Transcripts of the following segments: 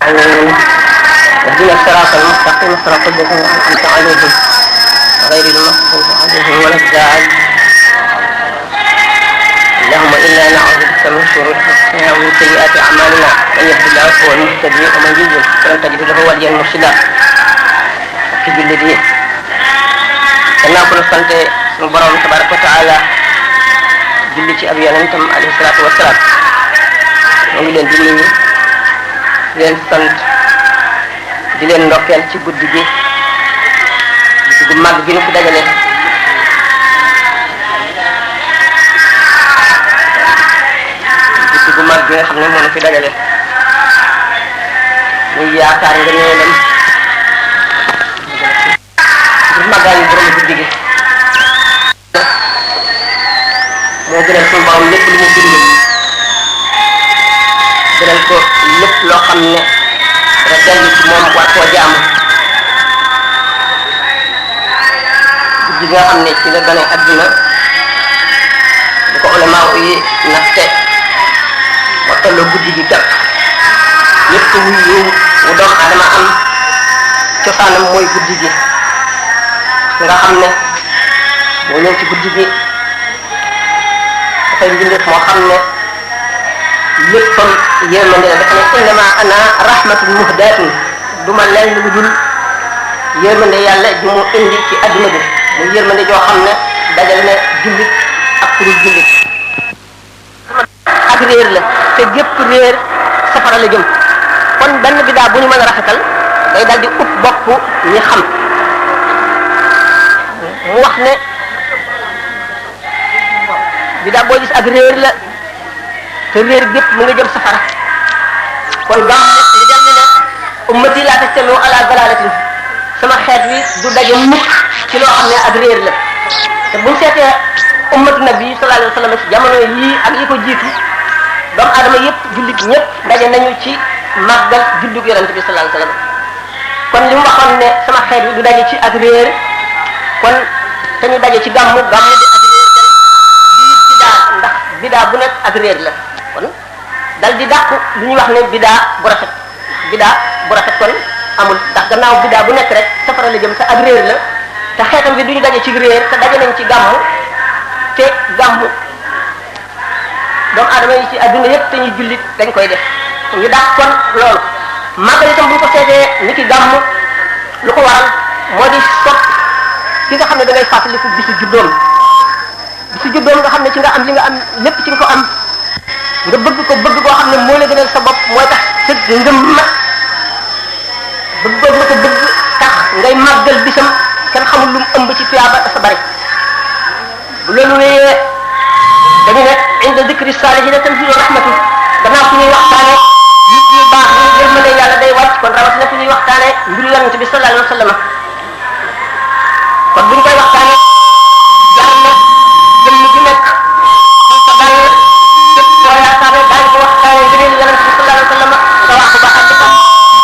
اهدنا الصراط المستقيم صراط الذين أنعمت عليهم غير المغضوب عليهم ولا الضالين. اللهم إنا نعوذ بك من شرور أنفسنا ومن سيئات أعمالنا، من يهد الله فهو المهتدي ومن يضلل فلن تجد له وليا مرشدا. ci jullit yi gannaaw ko sante sunu borom tabaraka wa taala julli ci ab yonentam alayhi salaatu wasalaam, moo ngi leen di nuyu di leen sant di leen ndokkeel ci guddi gi gu mag gi nu fi dajale guddi gu mag gi nga xam ne moo nu fi dajale muy yaakaar nga neelam magal borom guddi gi moo gënal suñu borom lépp lu mu bind, gënal ko lépp loo xam ne dara dellu ci moom war koo jaamu. guddi gi nga xam ne ci la gane adduna di ko ulama yi natte moo tolloo guddi gi gàpp lépp wu doomu adama am cosaanam mooy guddi gi nga xam ne moo ñëw ci guddi gi dafay mbindeef moo xam ne léppam yërmande la. dafa ne innama ana rahmatun muhdatun, duma leen lu dul yërmande yàlla ju mu indi ci adduna bi, muy yërmande joo xam ne dajal na jullit ak kurul jullit. ak réer la te gépp réer safara la jëm, kon benn bidaa bu ñu mën a rafetal day dal di upp bopp ñi xam. mu wax ne bidaa boo gis ak réer la te réer gépp mu nga jëm safara. kon gam li dem ne ummati laa tajtami'u ala dalalatin, sama xeet wi du daje mukk ci loo xam ne ak réer la. te buñ seetee ummatu nabi sallallahu alayhi wa sallam ci jamono yii ak yi ko jiitu, doomu aadama yëpp jullit ñëpp daje nañu ci màggal juddug yonent bi sallallahu alayhi wa sallam. kon li mu waxoon ne sama xeet wi du daje ci ak réer, kon te ñu daje ci gàmmu di ak réer kenn di bidaa, ndax bidaa bu nekk ak réer la. kon dal di dàqu lu ñuy wax ne bidaa bu rafet kon amul, ndax gannaaw bidaa bu nekk rek safara la jëm te ak réer la. te xeetam bi du ñu daje ci réer te daje nañ ci gàmmu, te gàmmu doomu aadama yi ci adduna yëpp te ñuy jullit dañ koy def, ñu dàq kon loolu. màggal itam bu ñu ko seetee ni ki gàmmu lu ko waral moo di sopp ki nga xam ne da ngay fàttaliku bisu juddoom nga xam ne ci nga am li nga am lépp ci nga ko am, nga bëgg ko bëgg koo xam ne moo la gënal sa bopp, mooy tax sa ngëm mat. bëgg boobu nga ko bëgg tax ngay màggal bisam kenn xamul lu mu ëmb ci tuyaaba dafa bari. bu loolu wéyee dañu ne inda dikri saalihiina tanzilu rahmatu, gannaaw fu ñuy waxtaane nit ñu baax ñu yërmande yàlla day wàcc, kon rawatina fu ñuy waxtaane mbiru yonent bi sallallahu alayhi wa sallam. kon bu ñu koy waxtaanee jar na jëmm ji nekk xam sa dal képp koo yaakaar ne daañu ko waxtaanee ngëneel yonent bi sallallahu alayhi wa sallam nga wax ko ba àgg ko.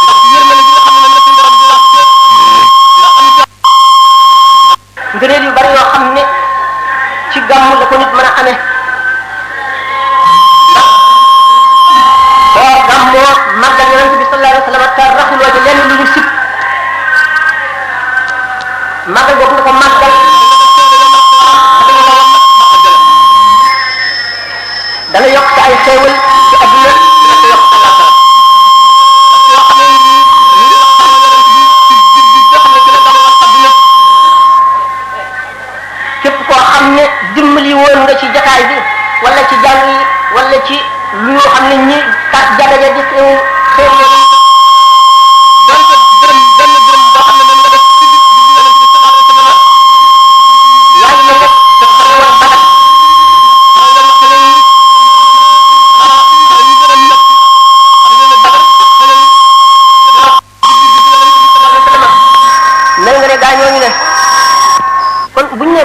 ndax yërmande gi nga xam ne moom la suñu borom di wax dina am ngëneel yu bari yoo xam ne ci gàmm la ko nit mën a amee. ndax boo gàmmoo màggal yonent bi sallallahu alayhi wa sallam te raxuloo ci lenn lu ñu sib màggal boobu nga ko màggal dana yokk sa ay xéewal ci adduna dina ko yokk àllaaxira. képp koo xam ne dimbali woon nga ci jotaay bi wala ci jàng yi wala ci lu yoo xam ne ñi kat jadaja di xéew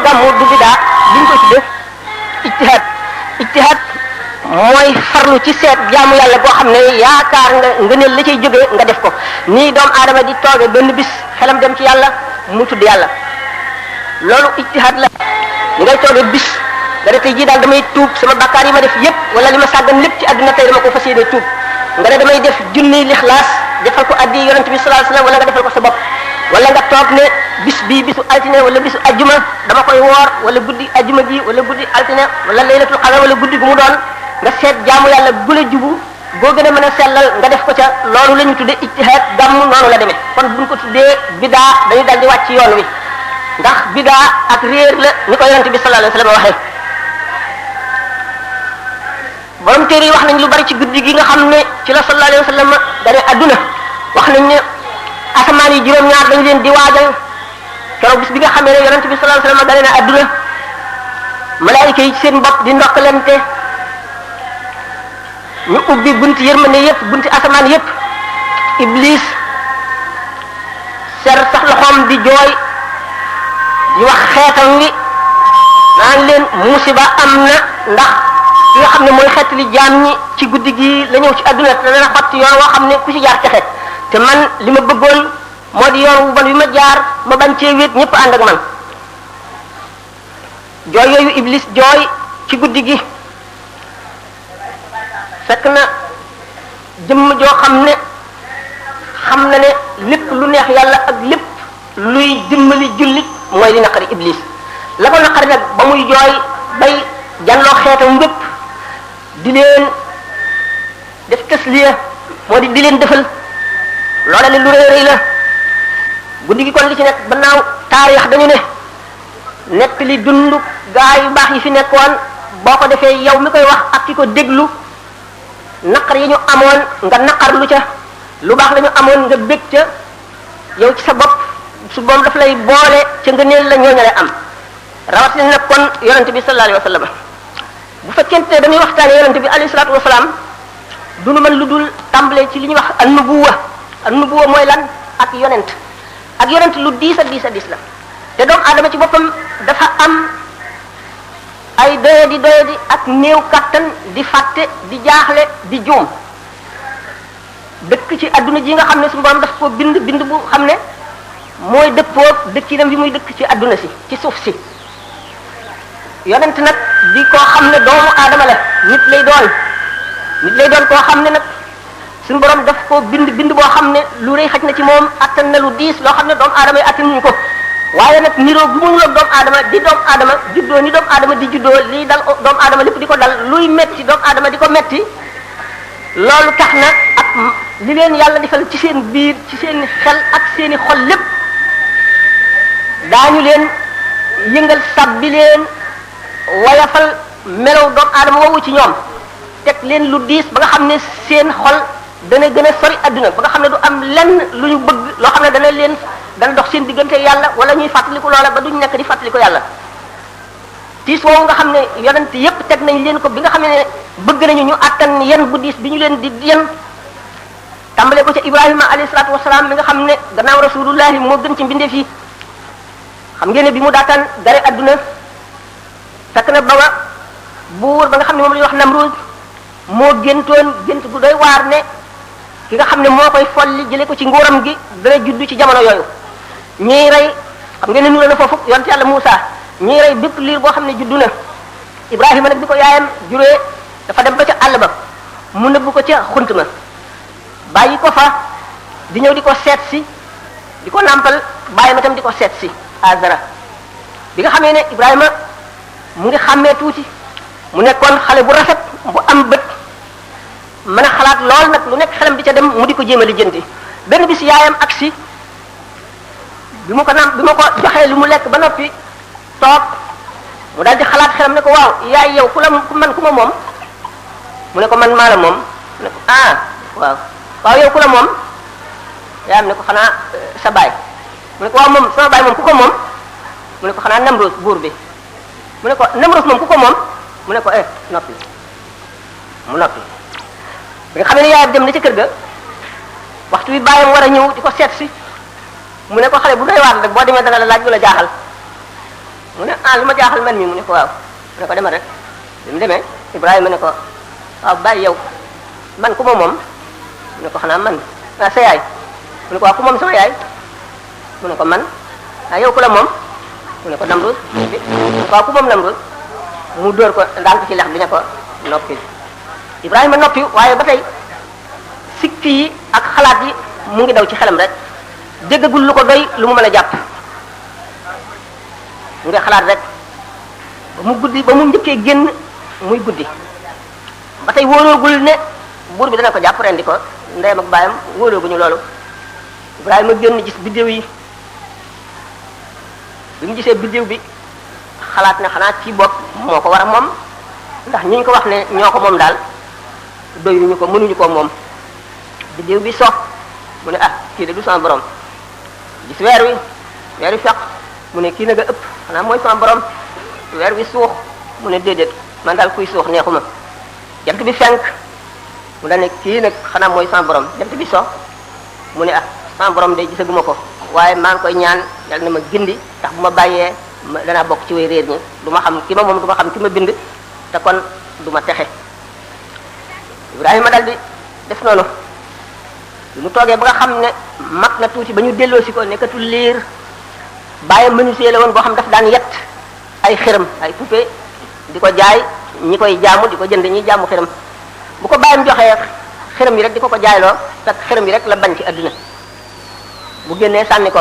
gàmmu du bidaa liñ ko ci def ijtihaad mooy farlu ci seet jaamu yàlla boo xam ne yaakaar nga ngëneel la cay jógee nga def ko nii doomu aadama di tooge benn bis xelam dem ci yàlla mu tudd yàlla loolu ijtihaad la. li ngay tooge bis nga ne tey jii daal damay tuub sama bakkaar yi ma def yépp wala li ma sàggan lépp ci àdduna tey dama ko fas yéene tuub nga ne damay def junniy lixlaas defal ko addi yonent bi sallallahu alayhi wasallam wala nga defal ko sa bopp wala nga toog ne bis bii bisu altine wala bisu ajjuma dama koy woor wala guddi ajjuma ji wala guddi altine wala laylatul qadr wala guddi gu mu doon nga seet jaamu yàlla gula jubu boo gën a mën a sellal nga def ko ca loolu la ñu tuddee ijtihaad gàmm noonu la demee kon buñ ko tuddee bidaa dañuy dal di wàcc yoon wi ndax bidaa ak réer la ni ko yonent bi sallallahu alayhi wasallam waxee borom téere yi wax nañ lu bari ci guddi gi nga xam ne ci la sallallahu alayhi wasallam dane adduna wax nañ ne asamaan yi juróom-ñaar dañu leen di waajal keroog bis bi nga xamee ne yonent bi sallallahu alayhi wasallam dane na adduna malaayika yi ci seen bopp di ndokkalante ñu ubbi bunti yërmande yëpp bunti asamaan yëpp iblis ser sax loxoom di jooy di wax xeetam wi naan leen musiba am na ndax ki nga xam ne mooy xeet li jaam ñi ci guddi gi la ñëw ci adduna te dana xotti yoon woo xam ne ku ci jaar texe te man li ma bëggoon moo di yoon wu bon wi ma jaar ma bañ cee wéet ñëpp ànd ak man jooy yooyu iblis jooy ci guddi gi fekk na jëmm joo xam ne xam na ne lépp lu neex yàlla ak lépp luy dimbali jullit mooy li naqari iblis la ko naqari nag ba muy jooy bay janloo xeetam wépp di leen def tasliya moo di leen defal loola ne lu rëy la guddi gi kon li ci nekk gannaaw taarix dañu ne nekk li dund gaa yu baax yi fi nekkoon boo ko defee yow mi koy wax ak ki ko déglu naqar yi ñu amoon nga naqar lu ca lu baax la ñu amoon nga bég ca yow ci sa bopp su boom daf lay boole ca ngëneel la ñooñale am rawatina nag kon yonente bi sallallahu alayhi wa sallam bu fekkente ne dañuy waxtaane yonente bi alayhi salaatu wasalaam du nu mën lu dul tàmbalee ci li ñuy wax an-nubuwa mooy lan ak yonent lu diis a diis la te doomu aadama ci boppam dafa am ay doyadi ak néew kattan di fàtte di jaaxle di juum dëkk ci adduna ji nga xam ne suñu borom daf ko bind bu xam ne mooy dëppoo dëkkinam bi muy dëkk ci adduna si ci suuf si yonent nag di koo xam ne doomu aadama la nit lay doon koo xam ne nag suñu borom daf ko bind boo xam ne lu rëy xaj na ci moom attan na lu diis loo xam ne doomu aadama yi attanuñu ko waaye nag niroo gu mu niroog doomu aadama di doomu aadama juddoo ni doomu aadama di juddoo lii dal doomu aadama lépp di ko dal luy metti doomu aadama di ko metti loolu tax na ak li leen yàlla defal ci seen biir ci seen xel ak seeni xol lépp daañu leen yëngal sàbbi leen wayafal melaw doomu aadama woowu ci ñoom teg leen lu diis ba nga xam ne seen xol dana gën a sori adduna ba nga xam ne du am lenn lu ñu bëgg loo xam ne dana dox seen diggante yàlla wala ñuy fàttaliku loola ba duñ nekk di fàttaliku yàlla tiis woowu nga xam ne yonent yépp teg nañ leen ko bi nga xam ne bëgg nañu ñu attan yen bu diis bi ñu leen di yen tàmbale ko ca Ibrahima alayhi salaatu wasalaam mi nga xam ne gannaaw rasulullahi moo gën ci mbindeef yi xam ngeen ne bi mu daataan gare adduna fekk na ba buur ba nga xam ne moom la ñuy wax Namrud moo géntoon gént gu doy waar ne ki nga xam ne moo koy folli jële ko ci nguuram gi dana juddu ci jamono yooyu ñiy rey xam ngeen ne nu na foofu yonent yàlla Muusa ñiy rey bépp liir boo xam ne juddu na Ibrahima nag bi ko yaayam juree dafa dem ba ca àll ba mu nëbbu ko ca xunt ma bàyyi ko fa di ñëw di ko seet si di ko nàmpal bàyyi ma tam di ko seet si Azara bi nga xamee ne Ibrahima mu ngi xàmmee tuuti mu nekkoon xale bu rafet bu am bët mën a xalaat lool nag lu nekk xelam di ca dem mu di ko jéem a lijjanti benn bis yaayam agsi bi ma ko joxee lu mu lekk ba noppi toog mu daal di xalaat xelam ne ko waaw yaay yow ku ma moom mu ne ko man maa la moom mu ne ko waaw yow ku la moom yaayam ne ko xanaa sa baay mu ne ko waaw moom sama baay moom ku ko moom mu ne ko xanaa Namrus buur bi mu ne ko Namrus moom ku ko moom mu ne ko noppi mu noppi bi nga xam ne yaayam dem na ca kër ga waxtu bi bàyyam war a ñëw di ko seet si mu ne ko xale bu doy waar rek boo demee dana la laaj lu la jaaxal mu ne lu ma jaaxal man mi mu ne ko waaw mu ne ko demal rek bi mu demee Ibrahima ne ko waaw bàyyi yow man ku ma moom mu ne ko xanaa man sa yaay mu ne ko waaw ku moom sama yaay mu ne ko man yow ku la moom mu ne ko Namrud mu ne ko waaw ku moom Namrud mu dóor ko daan ko ci lex bi ne ko noppi Ibrahima noppi waaye ba tey sikki yi ak xalaat yi mu ngi daw ci xelam rek déggagul lu ko doy lu mu mën a jàpp mu ngi xalaat rek ba mu guddi ba mu njëkkee génn muy guddi ba tey wóoloogul ne buur bi dana ko jàpp rendi ko ndeyam ak baayam wóolooguñu loolu Ibrahima génn gis biddéew yi bi mu gisee biddéew bi xalaat ne xanaa ci bopp moo ko war a moom ndax ñi ñu ko wax ne ñoo ko moom daal doyuñu ko mënuñu ko moom biddéew bi so mu ne ah kii de du sama borom gis weer wi fekk mu ne kii na nga ëpp xanaa mooy sama borom weer wi suux mu ne déedéet man daal kuy suux neexuma jant bi fenk mu daal ne kii nag xanaa mooy sama borom jant bi so mu ne ah sama borom de gisaguma ko waaye maa ngi koy ñaan yàlla na ma gindi ndax bu ma bàyyee danaa bokk ci way réer ñi du ma xam ki ma moom du ma xam ki ma bind te kon du ma texe Ibrahima dal di def noonu bi mu toogee ba nga xam ne mag na tuuti ba ñu delloo si ko nekkatul liir bàyyi menuisier la woon boo xam daf daan yett ay xërëm ay poupée di ko jaay ñi koy jaamu di ko jënd ñi jaamu xërëm bu ko bàyyam joxee xërëm yi rek di ko jaayloo fekk xërëm yi rek la bañ ci adduna bu génnee sànni ko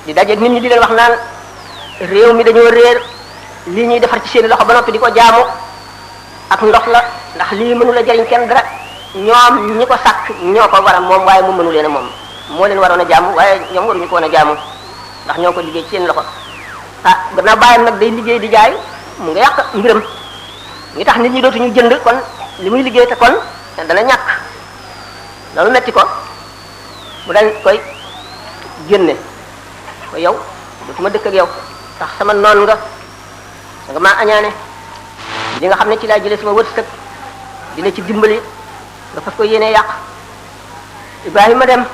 di daje nit ñi di leen wax naan réew mi dañoo réer lii ñuy defar ci seen loxo ba noppi di ko jaamu ak ndox la ndax lii mënu la jariñ kenn dara ñoom ñi ko sàkk ñoo ko war a moom waaye mu mënu leen a moom moo leen waroon a jaamu waaye ñoom waruñu ko woon a jaamu ndax ñoo ko liggéey ci seen loxo ah gannaaw bàyyam nag day liggéey di jaay mu nga yàq mbiram ngi tax nit ñi dootuñu jënd kon li muy liggéey te kon dana ñàkk loolu metti ko mu dal koy génne ko yow dootuma dëkk ak yow ndax sama noon nga nga maa añaane li nga xam ne ci laa jëlee sama wërsëg dina ci dimbali nga fas ko yéenee yàq Ibrahima dem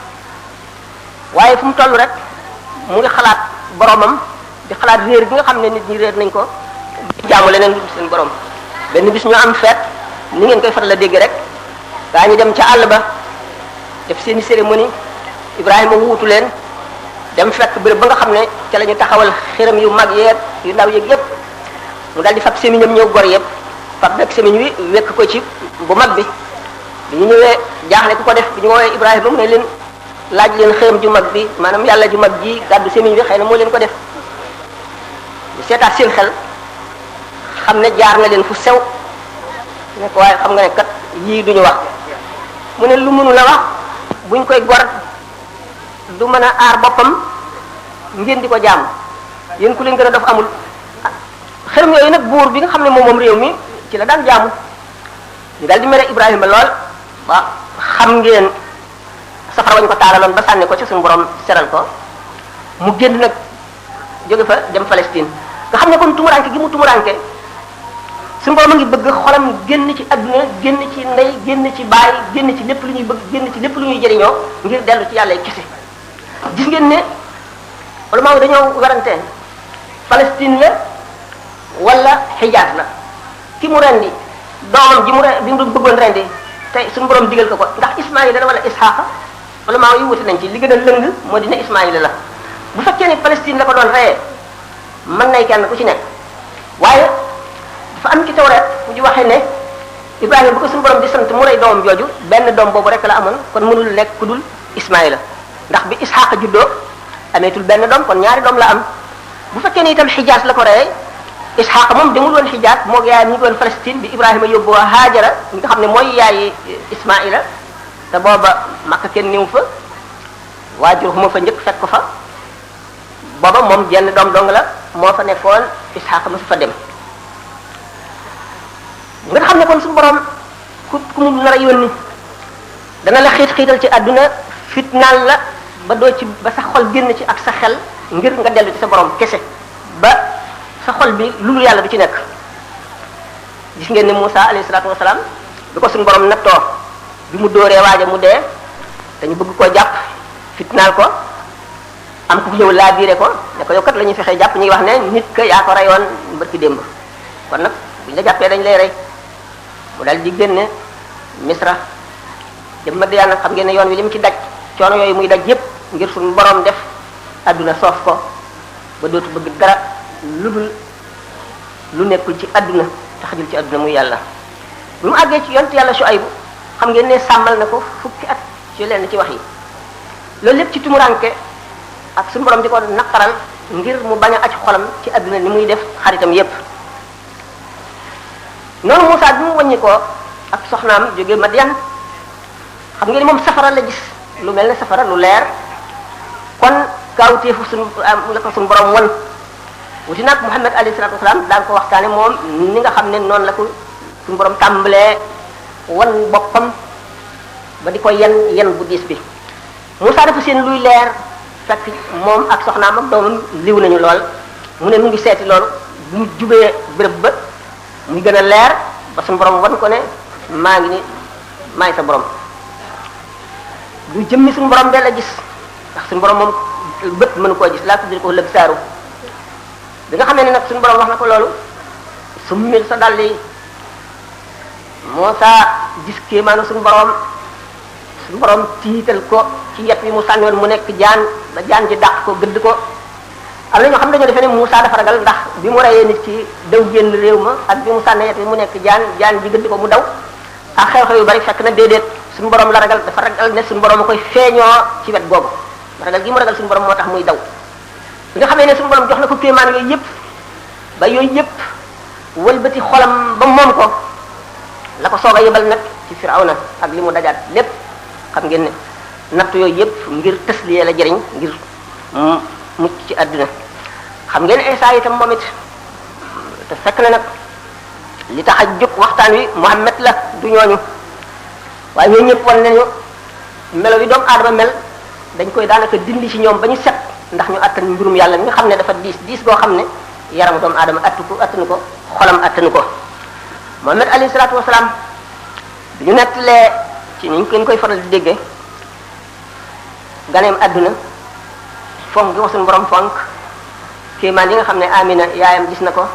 waaye fu mu toll rek mu ngi xalaat boromam di xalaat réer bi nga xam ne nit ñi réer nañ ko jaamu leneen lu seen borom benn bis ñu am feet ni ngeen koy faral a dégg rek daa ñu dem ca àll ba def seeni cérémonie Ibrahima wuutu leen dem fekk béréb ba nga xam ne ca la ñu taxawal xëram yu mag yeeg yu ndaw yeeg yépp mu daal di fab sémiñam ñëw gor yépp fab nag sémiñ wi wekk ko ci bu mag bi bi ñu ñëwee jaaxle ku ko def bi ñu woowee Ibrahima mu ne leen laaj leen xëram ju mag bi maanaam yàlla ju mag ji gàddu sémiñ bi xëy na moo leen ko def ñu seetaat seen xel xam ne jaar nga leen fu sew ne ko waaye xam nga ne kat yii duñu wax mu ne lu mënu la wax buñ koy gor du mën a aar boppam ngeen di ko jaamu yéen ku leen gën a dof amul xërëm yooyu nag buur bi nga xam ne moom réew mi ci la daan jaamu ñu daal di mere Ibrahima lool waaw xam ngeen safara wañ ko taalaloon ba sànni ko ci suñu borom seral ko mu génn nag jóge fa dem Palestine nga xam ne kon tumuranke gi mu tumuranke suñu borom a ngi bëgg xolam génn ci adduna génn ci ndey génn ci baay génn ci lépp lu ñuy bëgg génn ci lépp lu ñuy jëriñoo ngir dellu ci yàlla kese gis ngeen ne ulama dañoo warante Palestine la wala Hijaaz la ki mu rendi doomam ji bi mu bëggoon rendi te suñu borom digal ko ndax Ismaïla la wala Isxaaqa ulama yi wuti nañ ci li gën a lëng moo dina Ismaïla la bu fekkee ne Palestine la ko doon reyee mën nay kenn ku ci nekk waaye dafa am ci Tawreet fu ñu waxee ne Ibrahima bu ko suñu borom di sant mu rey doomam jooju benn doom boobu rek la amoon kon mënul nekk ku dul Ismaïla ndax bi Isxaaqa juddoo ameetul benn doom kon ñaari doom la am bu fekkee ne itam Hijaaz la ko reyee Isxaaqa moom demul woon Hijaaz moo yaayam ñu ngi woon Palestine bi Ibrahima yóbbu Haajara ñi nga xam ne mooy yaayi Ismaïla te booba Makka kenn niw fa waajur moo fa njëkk fekk ko fa booba moom jenn doom dong la moo fa nekkoon Isxaaqa ma su fa dem nga xam ne kon suñu borom ku mu nar a yónni dana la xiital ci àdduna fitnaal la ba doo ci ba sa xol génn ci ak sa xel ngir nga dellu ci sa borom kese ba sa xol bi lu yàlla du ci nekk gis ngeen ne Moussa alayhi salaatu wasalaam bi ko suñu borom nattoo bi mu dóoree waaja mu dee dañu bëgg koo jàpp fitnaal ko am ku ñëw laa biire ko ne ko yow kat la ñuy fexee jàpp ñu ngi wax ne nit ka yaa ko reyoon barki démb kon nag buñ la jàppee dañ lay rey mu dal di génne Misra dem Madiana xam ngeen ne yoon wi li mu ci daj coono yooyu muy daj yépp ngir suñu borom def adduna soof ko ba dootu bëgg dara lu dul lu nekkul ci adduna te xajul ci adduna muy yàlla bi mu àggee ci yonent yàlla Shuaybu xam ngeen ne sàmmal na ko fukki at ci lenn ci wax yi loolu lépp ci tumuranke ak suñu borom di ko naqaral ngir mu bañ a aj xolam ci àdduna ni muy def xaritam yépp noonu Moussa bi mu wàññi ko ak soxnaam jóge Madian xam ngeen ni moom safara la gis lu mel ne safara lu leer kon kaawteefu suñu la ko suñu borom won wuti nag Muhammad alayhi salaatu wasalaam daan ko waxtaane moom ni nga xam ne noonu la ko suñu borom tàmbalee wan boppam ba di ko yen bu diis bi Moussa dafa seen luy leer fekk moom ak soxnaam ak doomam liw nañu lool mu ne mu ngi seeti loolu bu mu jubee béréb ba muy gën a leer ba suñu borom wan ko ne maa ngi ni maay sa borom du jëmmi suñu borom de la gis ndax suñu borom moom bët mënu koo gis laa tuddee ko lëg saaru bi nga xamee ne nag suñu borom wax na ko loolu summil sa dàll yi Moussa gis kéemaanu suñu borom tiital ko ci yet wi mu sànniwoon mu nekk jaan ba jaan ji dàq ko gëdd ko am na ñoo xam ne dañoo defee ne Moussa dafa ragal ndax bi mu reyee nit ki daw génn réew ma ak bi mu sànnee yet wi mu nekk jaan ji gëdd ko mu daw ak xew-xew yu bari fekk na déedéet suñu borom la ragal dafa ragal ne suñu borom a koy feeñoo ci wet googu ragal gi mu ragal suñu borom moo tax muy daw bi nga xamee ne suñu borom jox na ko kéemaan yooyu yëpp ba yooyu yëpp wëlbati xolam ba moom ko la ko soog a yebal nag ci Firawna ak li mu dajaat lépp xam ngeen ne natt yooyu yëpp ngir tësliye la jëriñ ngir mucc ci àdduna xam ngeen Isa itam moom it te fekk na nag li tax a jóg waxtaan wi Muhammad la du ñooñu waaye ñooñu ñëpp wan nañu melo yi doomu aadama mel dañ koy daanaka dindi ci ñoom ba ñu set ndax ñu attan mbirum yàlla mi nga xam ne dafa diis goo xam ne yaramu doomu aadama attanu ko xolam attanu ko Muhammad alayhi salaatu wasalaam bi ñu nettalee ci ni ñu koy faral di déggee ganeem àdduna fonk gi ko suñu borom fonk kéemaan yi nga xam ne Amina yaayam gis na ko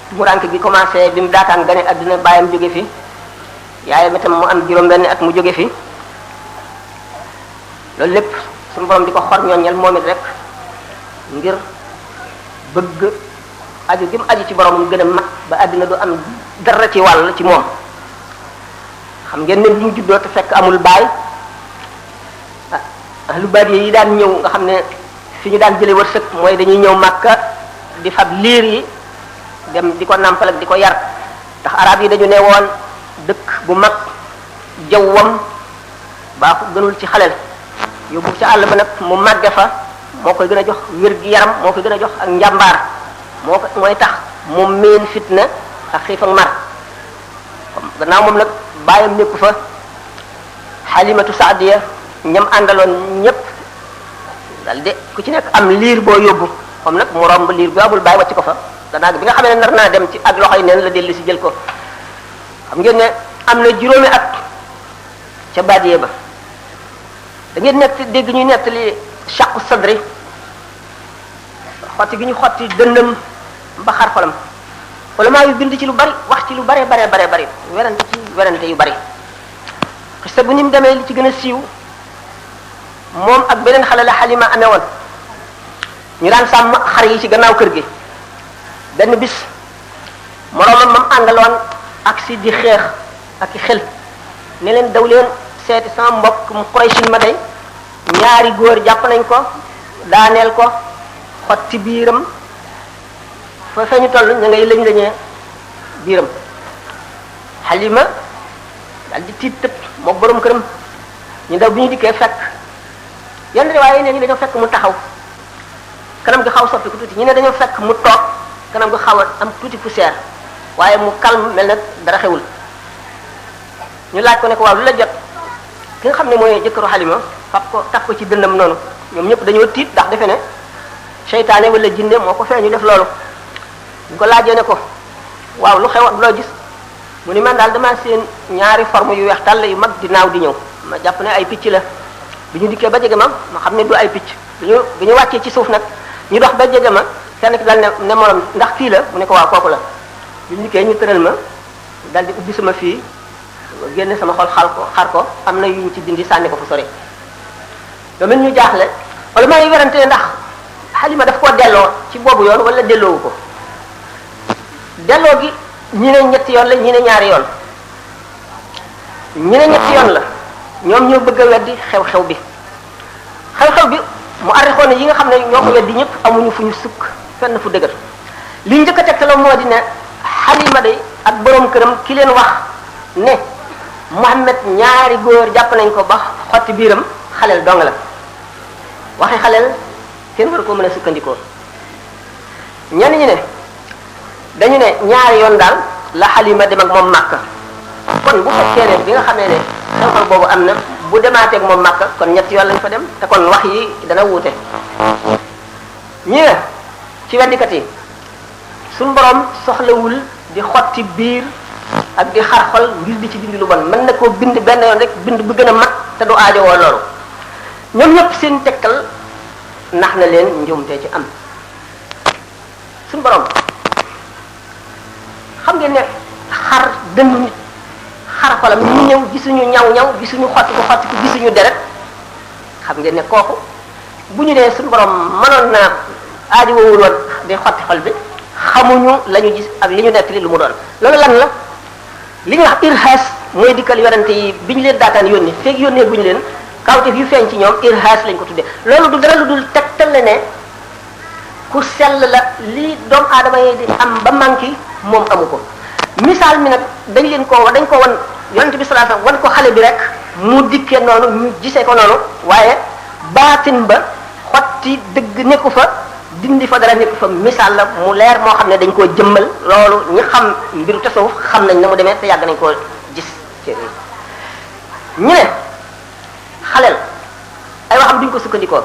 tumuranke gi commencé bi mu daataan gane àdduna baayam jóge fi yaayam itam mu am juróom-benn at mu jóge fi loolu lépp suñu borom di ko xor ñooñal moom it rek ngir bëgg aju gi mu aju ci boromam gën a mat ba àdduna du am dara ci wàll ci moom xam ngeen ne bi mu juddoo te fekk amul baay ahlu baadiya yi daan ñëw nga xam ne fi ñu daan jële wërsëg mooy dañuy ñëw Màkka di fab liir yi dem di ko nàmpal ak di ko yar ndax arab yi dañu ne woon dëkk bu mag jawwam baaxu gënul ci xaleel yóbbu ca àll ba nag mu màgge fa moo koy gën a jox wér gi yaram moo koy gën a jox ak njàmbaar mooy tax mu miin fitna ak xiif ak mar gannaaw moom nag bàyyam nekku fa Halimatu Saadiya ñam àndaloon ñépp dal de ku ci nekk am liir boo yóbbu moom nag mu romb liir bi amul bàyyi wàcc ko fa gannaaw bi nga xam ne nar naa dem ci ak loxoy neen la dellu si jël ko xam ngeen ne am na juróomi at ca baadiye ba da ngeen nett dégg ñuy nettali shaqu sadri xotti gi ñu xotti dënnam ba xar xolam wala maa yu bind ci lu bari wax ci lu bare werante yu bari xista bu ni mu demee li ci gën a siiw moom ak beneen xale la Halima amee woon ñu daan sàmm xar yi ci gannaaw kër gi benn bis moroomam mam àndaloon ak si di xeex ak i xel ne leen daw leen seeti sama mbokk mu Quraysh ma day ñaari góor jàpp nañ ko daaneel ko xotti biiram fa feeñu toll ña ngay lañee biiram Halima daal di tiit tëb mook borom këram ñu daw bi ñu dikkee fekk yenn riwaaya ne ñu dañoo fekk mu taxaw kanam gi xaw soppi ko tuuti ñu ne dañoo fekk mu toog kanam gi xaw a am tuuti poussière waaye mu calme mel na dara xewul ñu laaj ko ne ko waaw lu la jot ki nga xam ne mooy jëkkëru Halima fab ko taf ko ci dëndam noonu ñoom ñëpp dañoo tiit ndax defe ne seytaane wala jinne moo ko feeñu def loolu ñu ko laajee ne ko waaw lu xew ak loo gis mu ni man daal damaa seen ñaari forme yu weex tàll yu mag di naaw di ñëw ma jàpp ne ay picc la bi ñu dikkee ba jege ma xam ne du ay picc bi ñu wàccee ci suuf nag ñu dox ba jege ma kenn ki daal ne morom ndax kii la mu ne ko waaw kooku la bi ñu dikkee ñu tëral ma daal di ubbi sama fii génne sama xol xar ko am na yu ñu ci dindi sànni ko fu sori domin ñu jaaxle wala may werante ndax Halima daf koo delloo ci boobu yoon wala delloowu ko delloo gi ñi ne ñetti yoon la ñi ne ñaari yoon ñi ne ñetti yoon la ñoom ñoo bëgg a weddi xew-xew bi xew-xew bi mu arrixoon yi nga xam ne ñoo ko weddi ñëpp amuñu fu ñu sukk fenn fu dëgër li njëkk a tegtaloo moo di ne Halima day ak borom këram ki leen wax ne Muhammad ñaari góor jàpp nañ ko ba xotti biiram xaleel dong la waxi xaleel kenn war koo mën a sukkandikoo ñenn ñi ne dañu ne ñaari yoon daal la Halima dem ak moom Makka kon bu fekkee ne bi nga xamee ne xew-xew boobu am na bu demaateeg moom Makka kon ñetti yoon lañ fa dem te kon wax yi dana wuute ñi ne ci weddikat yi suñ borom soxlawul di xotti biir ak di xar xol ngir di ci dindi lu bon mën na koo bind benn yoon rek bind bu gën a mat te du aajowoo loolu ñoom ñëpp seen tekkal nax na leen njuumte ci am suñ borom xam ngeen ne xar dënnu nit xar xolam ñu ñëw gisuñu ñaw gisuñu xotti ko gisuñu deret xam ngeen ne kooku bu ñu nee suñ borom mënoon na aajowul woon di xotti xol bi xamuñu la ñu gis ak li ñu nekk li lu mu doon loolu lan la li ñuy wax irhaas mooy dikkal yonente yi bi ñu leen daataan yónni feeg yónnee bu ñu leen kawteef yu feeñ ci ñoom irhaas lañ ko tuddee loolu du dara lu dul tegtal ne ku sell la lii doomu aadama yi di am ba manqué moom amu ko misaal mi nag dañ ko wan yonente bi sallallahu alayhi wasallam wan ko xale bi rek mu dikkee noonu ñu gisee ko noonu waaye baatin ba xotti dëgg nekku fa dindi fa dara nekku fa misaal la mu leer moo xam ne dañ koo jëmmal loolu ñi xam mbiru tasawuf xam nañ na mu demee te yàgg nañ koo gis ci ñu ne xaleel ay waxam duñ ko sukkandikoo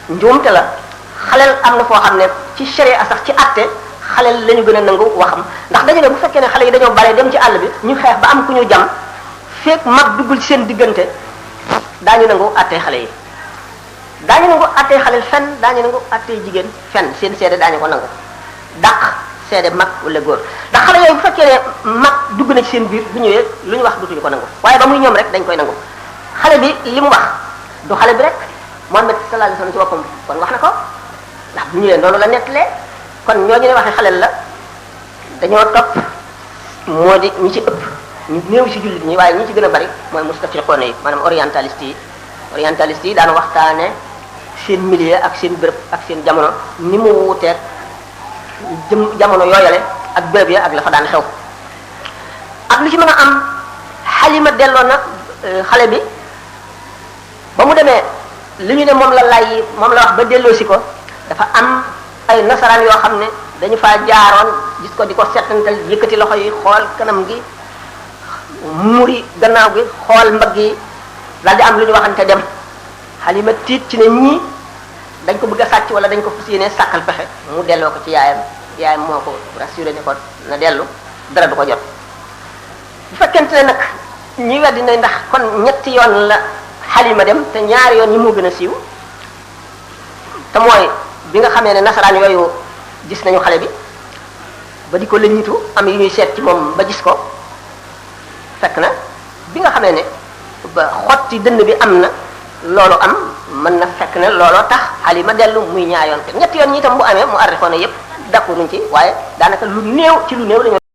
njuumte la xaleel am na foo xam ne ci sharia sax ci àtte xaleel la ñu gën a nangu waxam ndax dañu ne bu fekkee ne xale yi dañoo bare dem ci àll bi ñu xeex ba am ku ñu jam feek mag duggul ci seen diggante daañu nangu àtte xale yi daañu nangu àttee xaleel fenn daañu nangu àttee jigéen fenn seen seede daañu ko nangu dàq seede mag wala góor ndax xale yooyu bu fekkee ne mag dugg na ci seen biir bu ñëwee lu ñu wax dutuñu ko nangu waaye ba muy ñoom rek dañ koy nangu xale bi li mu wax du xale bi rek Muhammad sallallahu alayhi wasallam ci boppam kon wax na ko ndax bu ñëwee noonu la nettalee kon ñooñu ne waxee xaleel la dañoo topp moo di ñi ci ëpp ñu néew ci jullit ñi waaye ñi ci gën a bari mooy mustafriqoon yi maanaam orientaliste yi daan waxtaane seen milieu ak seen béréb ak seen jamono ni mu wuuteeg jamono yooyale ak béréb ya ak la fa daan xew ak lu ci mën a am Halima delloo na xale bi ba mu demee li ñu ne moom la wax ba delloosi ko dafa am ay nasaraan yoo xam ne dañu faa jaaroon gis ko di ko settantal yëkkati loxo yi xool kanam gi muri gannaaw gi xool mbagg yi daal di am lu ñu waxante dem Halima tiit ci ne ñii dañ ko bëgg a sàcc wala dañ ko fas yéene sàkkal pexe mu delloo ko ci yaayam moo ko rassuré ne ko na dellu dara du ko jot bu fekkente ne nag ñi weddi na ndax kon ñetti yoon la Halima dem te ñaari yoon ñi moo gën a siiw te mooy bi nga xamee ne nasaraan yooyu gis nañu xale bi ba di ko lëññitu am yu ñuy seet ci moom ba gis ko fekk na bi nga xamee ne ba xotti dënn bi am na loolu am mën na fekk ne looloo tax Halima dellu muy ñaayoon te ñetti yoon ñi itam bu amee mu arrifoon yépp d'accorduñ ci waaye daanaka lu néew ci lu néew lañu